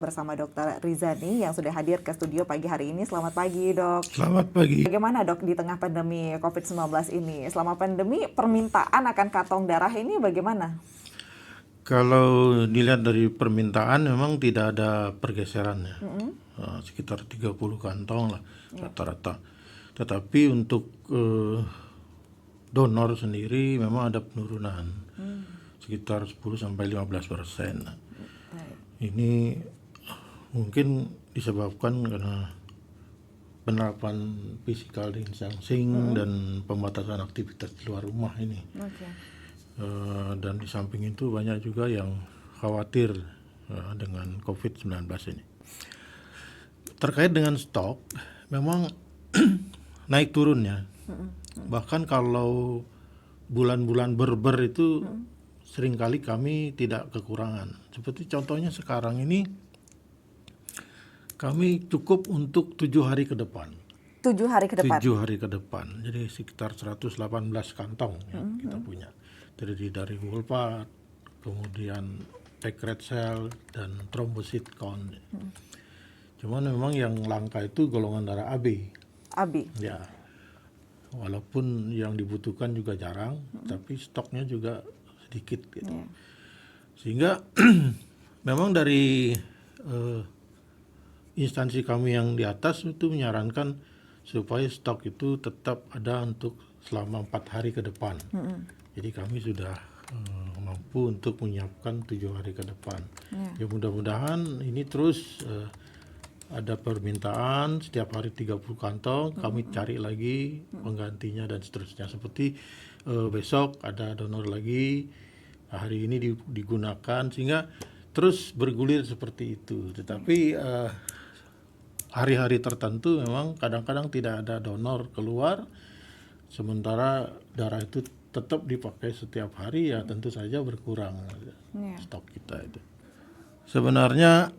Bersama Dokter Rizani yang sudah hadir ke studio pagi hari ini. Selamat pagi, Dok. Selamat pagi. Bagaimana, Dok, di tengah pandemi COVID-19 ini? Selama pandemi, permintaan akan kantong darah ini bagaimana? Kalau dilihat dari permintaan memang tidak ada pergeseran ya. Sekitar 30 kantong lah rata-rata. Tetapi untuk donor sendiri memang ada penurunan. Sekitar 10-15%. Ini mungkin disebabkan karena penerapan physical distancing dan pembatasan aktivitas di luar rumah ini. Dan di samping itu banyak juga yang khawatir dengan COVID-19 ini. Terkait dengan stok, memang naik turunnya. Bahkan kalau bulan-bulan berber itu seringkali kami tidak kekurangan. Seperti contohnya sekarang ini kami cukup untuk 7 hari ke depan. 7 hari ke depan? 7 hari ke depan. Jadi sekitar 118 kantong yang kita punya. Terdiri dari Wolpat, kemudian packed red cell, dan thrombocyte count. Cuman memang yang langka itu golongan darah AB. AB? Ya. Walaupun yang dibutuhkan juga jarang, tapi stoknya juga sedikit gitu. Sehingga memang dari instansi kami yang di atas itu menyarankan supaya stok itu tetap ada untuk selama 4 hari ke depan. Jadi kami sudah mampu untuk menyiapkan 7 hari ke depan. Ya mudah-mudahan ini terus ada permintaan setiap hari 30 kantong, kami cari lagi penggantinya dan seterusnya. Seperti besok ada donor lagi, hari ini digunakan sehingga terus bergulir seperti itu. Tetapi hari-hari tertentu memang kadang-kadang tidak ada donor keluar, sementara darah itu tetap dipakai setiap hari, ya tentu saja berkurang stok kita itu. Sebenarnya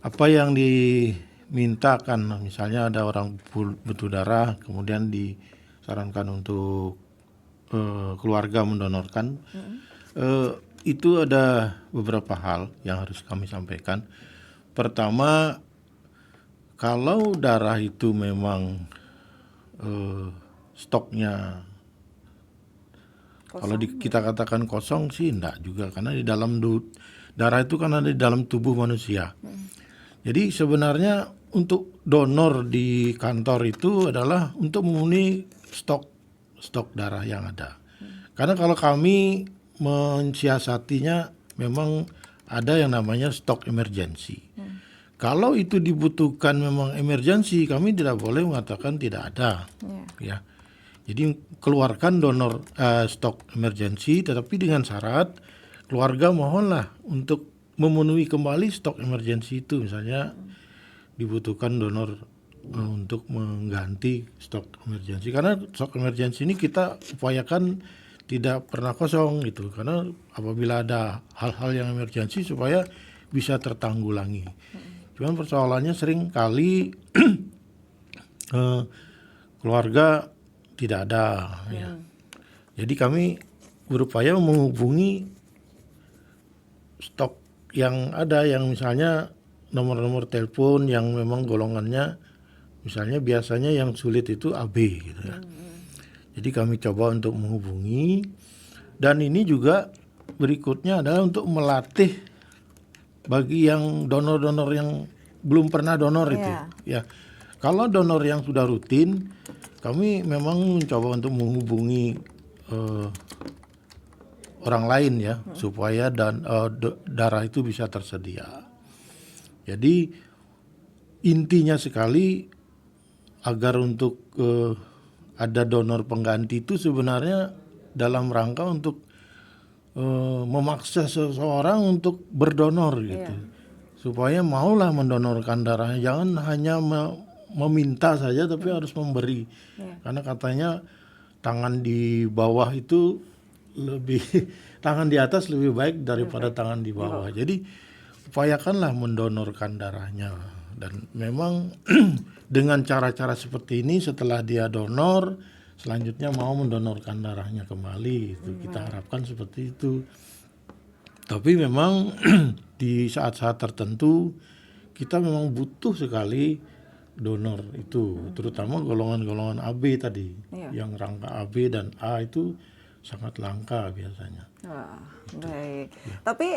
apa yang dimintakan, misalnya ada orang butuh darah, kemudian disarankan untuk keluarga mendonorkan, itu ada beberapa hal yang harus kami sampaikan. Pertama, kalau darah itu memang stoknya kosong, kalau kita katakan kosong sih enggak juga, karena di dalam darah itu kan ada di dalam tubuh manusia. Jadi sebenarnya untuk donor di kantor itu adalah untuk memenuhi stok darah yang ada. Karena kalau kami mensiasatinya memang ada yang namanya stok emergensi. Kalau itu dibutuhkan memang emergensi, kami tidak boleh mengatakan tidak ada. Ya. Jadi keluarkan donor stok emergensi, tetapi dengan syarat keluarga mohonlah untuk memenuhi kembali stok emergensi itu. Misalnya dibutuhkan donor untuk mengganti stok emergensi. Karena stok emergensi ini kita upayakan tidak pernah kosong gitu. Karena apabila ada hal-hal yang emergensi supaya bisa tertanggulangi. Cuman persoalannya sering kali keluarga tidak ada. Ya. Jadi kami berupaya menghubungi stok yang ada, yang misalnya nomor-nomor telepon yang memang golongannya, misalnya biasanya yang sulit itu AB gitu ya. Jadi kami coba untuk menghubungi, dan ini juga berikutnya adalah untuk melatih bagi yang donor-donor yang belum pernah donor itu. Ya, kalau donor yang sudah rutin, kami memang mencoba untuk menghubungi orang lain ya, supaya darah itu bisa tersedia. Jadi intinya sekali agar untuk ada donor pengganti itu sebenarnya dalam rangka untuk memaksa seseorang untuk berdonor gitu, supaya maulah mendonorkan darahnya, jangan hanya meminta saja tapi harus memberi. Karena katanya tangan di bawah itu tangan di atas lebih baik daripada tangan di bawah. Jadi upayakanlah mendonorkan darahnya, dan memang dengan cara-cara seperti ini setelah dia donor selanjutnya mau mendonorkan darahnya kembali, itu kita harapkan seperti itu. Tapi memang di saat-saat tertentu kita memang butuh sekali donor itu, terutama golongan-golongan AB tadi, yang rangka AB dan A itu sangat langka biasanya. Baik. Tapi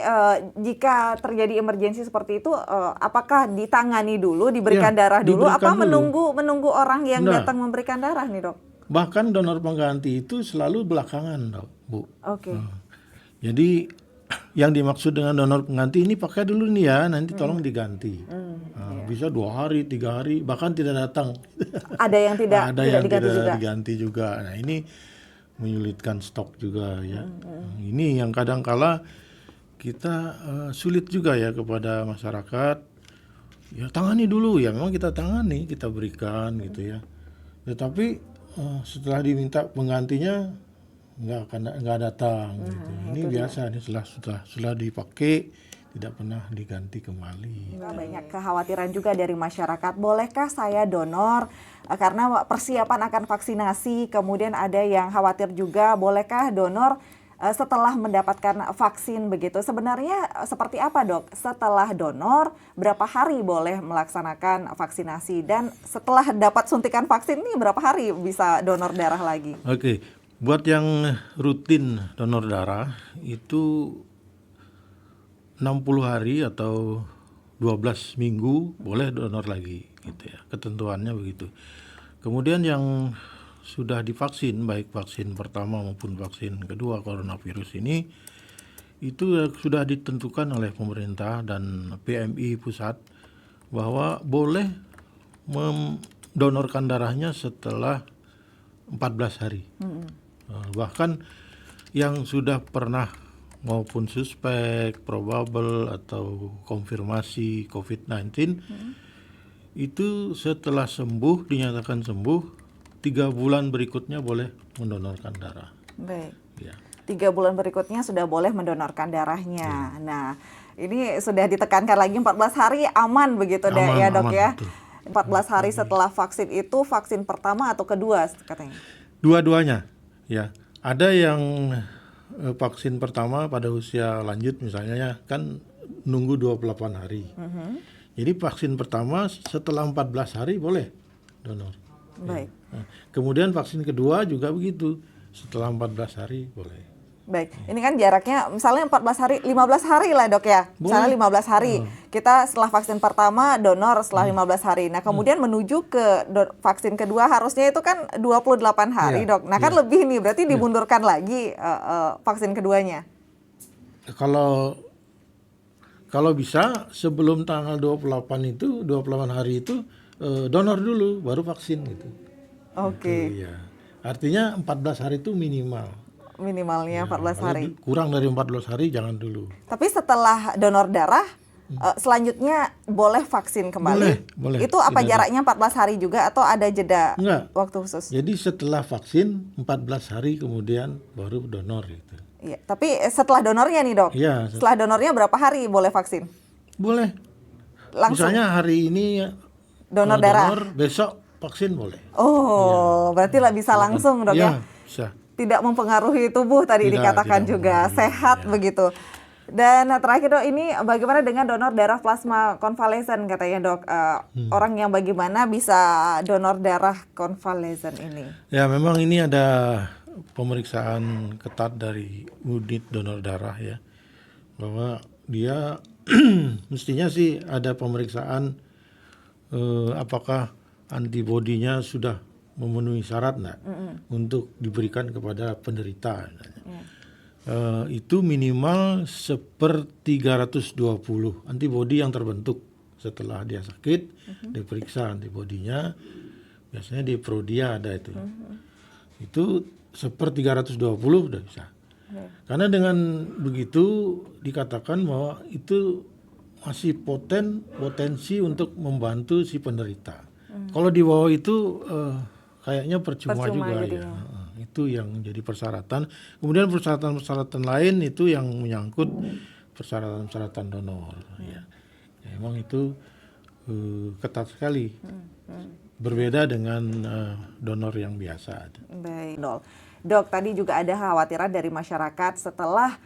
jika terjadi emergensi seperti itu, apakah ditangani dulu, diberikan darah dulu, apa menunggu orang yang datang memberikan darah nih, Dok? Bahkan donor pengganti itu selalu belakangan, Dok, Bu. Oke. Jadi yang dimaksud dengan donor pengganti ini pakai dulu nih ya, nanti tolong diganti. Bisa 2 hari, 3 hari, bahkan tidak datang. Ada yang tidak diganti juga. Nah ini menyulitkan stok juga ya. Ini yang kadang-kala kita sulit juga ya kepada masyarakat. Ya tangani dulu ya, memang kita tangani, kita berikan gitu ya. Tetapi setelah diminta penggantinya nggak datang gitu. Ini biasa nih setelah dipakai tidak pernah diganti kembali. Banyak kekhawatiran juga dari masyarakat, bolehkah saya donor karena persiapan akan vaksinasi, kemudian ada yang khawatir juga bolehkah donor setelah mendapatkan vaksin begitu. Sebenarnya seperti apa, Dok? Setelah donor berapa hari boleh melaksanakan vaksinasi, dan setelah dapat suntikan vaksin ini berapa hari bisa donor darah lagi? Oke. Buat yang rutin donor darah itu 60 hari atau 12 minggu boleh donor lagi gitu ya. Ketentuannya begitu. Kemudian yang sudah divaksin, baik vaksin pertama maupun vaksin kedua coronavirus ini, itu sudah ditentukan oleh pemerintah dan PMI pusat bahwa boleh mendonorkan darahnya setelah 14 hari. Bahkan yang sudah pernah maupun suspek, probable atau konfirmasi COVID-19 itu setelah sembuh, dinyatakan sembuh, 3 bulan berikutnya boleh mendonorkan darah. Baik. Ya. 3 bulan berikutnya sudah boleh mendonorkan darahnya. Nah, ini sudah ditekankan lagi 14 hari aman begitu ya, Dok ya. Betul. 14 hari setelah vaksin itu vaksin pertama atau kedua katanya? Dua-duanya. Ya, ada yang vaksin pertama pada usia lanjut misalnya kan nunggu 28 hari. Jadi vaksin pertama setelah 14 hari boleh donor. Baik. Ya. Kemudian vaksin kedua juga begitu, setelah 14 hari boleh. Baik, ini kan jaraknya misalnya 14 hari, 15 hari lah, Dok ya. Misalnya 15 hari, kita setelah vaksin pertama donor setelah 15 hari. Nah kemudian menuju ke vaksin kedua harusnya itu kan 28 hari, Dok. Nah kan lebih nih, berarti dimundurkan lagi vaksin keduanya. Kalau bisa sebelum tanggal 28 hari itu donor dulu, baru vaksin gitu. Oke. Iya. Artinya 14 hari itu Minimalnya 14 hari. Kurang dari 14 hari jangan dulu. Tapi setelah donor darah, selanjutnya boleh vaksin kembali? Boleh. Itu apa jaraknya 14 hari juga atau ada jeda waktu khusus? Jadi setelah vaksin 14 hari kemudian baru donor gitu. Iya, tapi setelah donornya nih, Dok? Iya. Setelah donornya berapa hari boleh vaksin? Boleh. Langsung? Misalnya hari ini donor darah, besok vaksin boleh. Berarti lah bisa langsung, Dok ya? Bisa. Tidak mempengaruhi tubuh tadi dikatakan juga, sehat begitu. Dan terakhir, Dok, ini bagaimana dengan donor darah plasma konvalesen katanya, Dok? Orang yang bagaimana bisa donor darah konvalesen ini? Ya memang ini ada pemeriksaan ketat dari unit donor darah ya, bahwa dia mestinya sih ada pemeriksaan apakah antibodinya sudah memenuhi syarat untuk diberikan kepada penderita. Itu minimal 1/320 antibodi yang terbentuk setelah dia sakit, diperiksa antibodinya, biasanya di Prodia ada itu. Itu 1/320 udah bisa. Karena dengan begitu dikatakan bahwa itu masih potensi untuk membantu si penderita. Kalau di bawah itu kayaknya percuma juga ya. Itu yang jadi persyaratan. Kemudian persyaratan-persyaratan lain itu yang menyangkut persyaratan-persyaratan donor. Ya, memang itu ketat sekali. Berbeda dengan donor yang biasa. Baik, Dok. Tadi juga ada khawatiran dari masyarakat setelah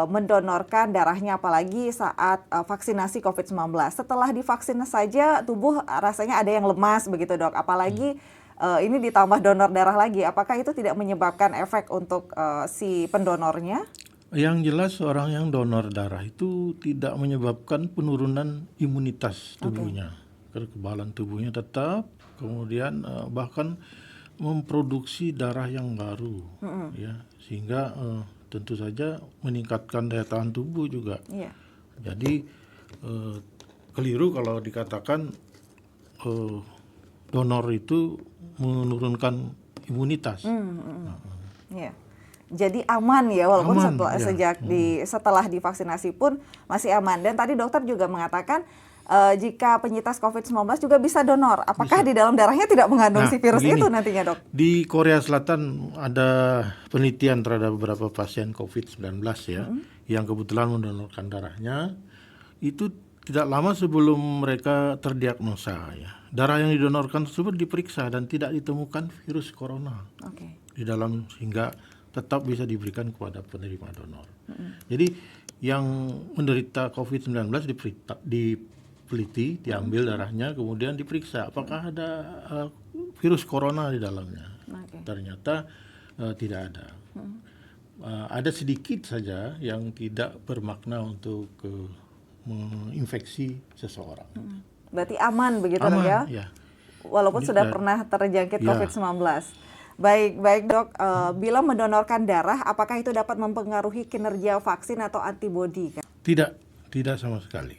mendonorkan darahnya, apalagi saat vaksinasi COVID-19. Setelah divaksin saja tubuh rasanya ada yang lemas begitu dok, apalagi ini ditambah donor darah lagi. Apakah itu tidak menyebabkan efek untuk si pendonornya? Yang jelas orang yang donor darah itu tidak menyebabkan penurunan imunitas tubuhnya. Kekebalan tubuhnya tetap, kemudian bahkan memproduksi darah yang baru, ya, sehingga tentu saja meningkatkan daya tahan tubuh juga. Iya. Jadi keliru kalau dikatakan donor itu menurunkan imunitas. Iya. Jadi aman ya, walaupun Aman, ya. setelah divaksinasi pun masih aman. Dan tadi dokter juga mengatakan jika penyintas COVID-19 juga bisa donor. Apakah di dalam darahnya tidak mengandung si virus begini, itu nantinya dok? Di Korea Selatan ada penelitian terhadap beberapa pasien COVID-19 ya, yang kebetulan mendonorkan darahnya. Itu tidak lama sebelum mereka terdiagnosa ya. Darah yang didonorkan tersebut diperiksa dan tidak ditemukan virus corona di dalam, sehingga tetap bisa diberikan kepada penerima donor. Jadi yang menderita COVID-19 diteliti, diambil darahnya, kemudian diperiksa apakah ada virus corona di dalamnya. Ternyata tidak ada. Ada sedikit saja yang tidak bermakna untuk menginfeksi seseorang. Berarti aman begitu dok ya? Ya. Walaupun sudah pernah terjangkit COVID-19. Baik dok, bila mendonorkan darah, apakah itu dapat mempengaruhi kinerja vaksin atau antibodi? Tidak sama sekali.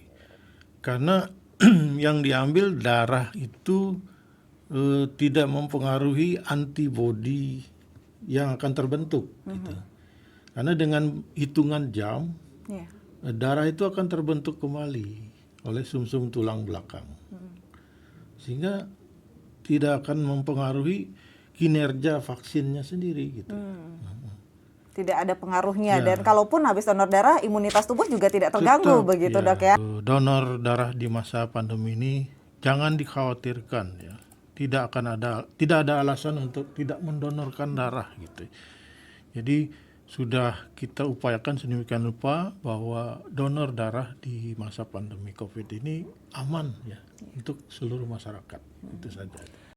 Karena yang diambil darah itu tidak mempengaruhi antibodi yang akan terbentuk. Gitu. Karena dengan hitungan jam, darah itu akan terbentuk kembali oleh sumsum tulang belakang. Sehingga tidak akan mempengaruhi kinerja vaksinnya sendiri gitu. Tidak ada pengaruhnya, dan kalaupun habis donor darah, imunitas tubuh juga tidak terganggu begitu dok ya? Donor darah di masa pandemi ini jangan dikhawatirkan ya. Tidak ada alasan untuk tidak mendonorkan darah gitu. Jadi sudah kita upayakan sedemikian rupa bahwa donor darah di masa pandemi COVID ini aman ya untuk seluruh masyarakat. Itu saja.